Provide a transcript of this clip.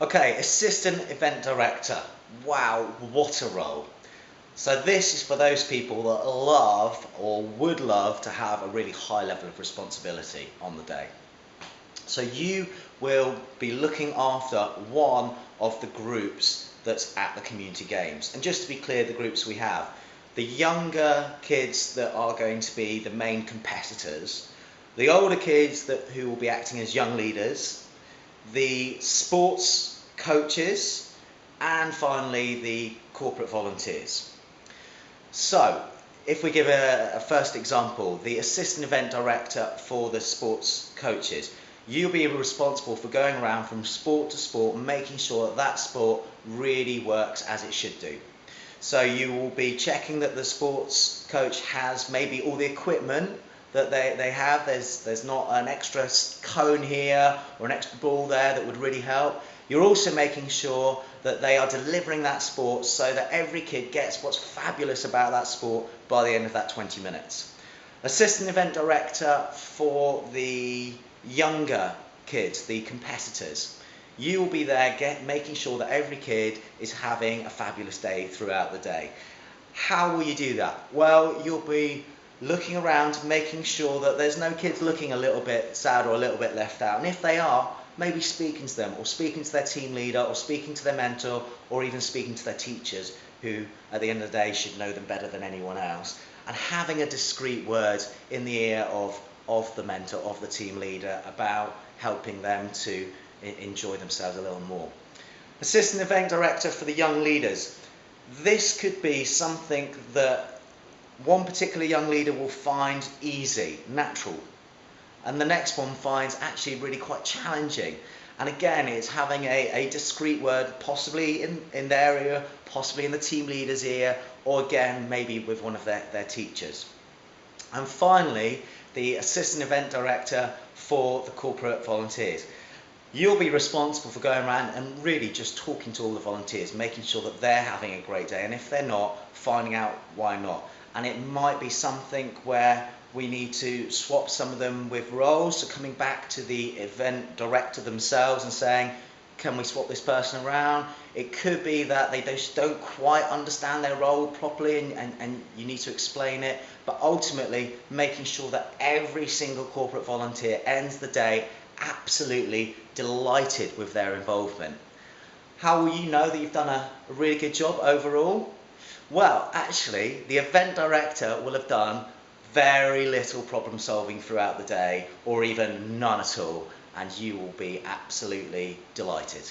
Okay, assistant event director. Wow, what a role. So this is for those people that love or would love to have a really high level of responsibility on the day. So you will be looking after one of the groups that's at the community games. And just to be clear, the groups we have, the younger kids that are going to be the main competitors, the older kids who will be acting as young leaders, the sports coaches, and finally the corporate volunteers. So, if we give a first example, the assistant event director for the sports coaches, you'll be responsible for going around from sport to sport, making sure that that sport really works as it should do. So you will be checking that the sports coach has maybe all the equipment that they have. There's not an extra cone here or an extra ball there that would really help. You're also making sure that they are delivering that sport so that every kid gets what's fabulous about that sport by the end of that 20 minutes. Assistant event director for the younger kids, the competitors. You will be there making sure that every kid is having a fabulous day throughout the day. How will you do that? Well, you'll be looking around, making sure that there's no kids looking a little bit sad or a little bit left out. And if they are, maybe speaking to them, or speaking to their team leader, or speaking to their mentor, or even speaking to their teachers, who at the end of the day should know them better than anyone else. And having a discreet word in the ear of the mentor, of the team leader, about helping them to enjoy themselves a little more. Assistant event director for the young leaders. This could be something that one particular young leader will find easy, natural, and the next one finds actually really quite challenging. And again, it's having a discreet word, possibly in their ear, possibly in the team leader's ear, or again, maybe with one of their teachers. And finally, the assistant event director for the corporate volunteers. You'll be responsible for going around and really just talking to all the volunteers, making sure that they're having a great day, and if they're not, finding out why not. And it might be something where we need to swap some of them with roles, so coming back to the event director themselves and saying, can we swap this person around? It could be that they just don't quite understand their role properly and you need to explain it, but ultimately making sure that every single corporate volunteer ends the day absolutely delighted with their involvement. How will you know that you've done a really good job overall? Well, actually, the event director will have done very little problem solving throughout the day, or even none at all, and you will be absolutely delighted.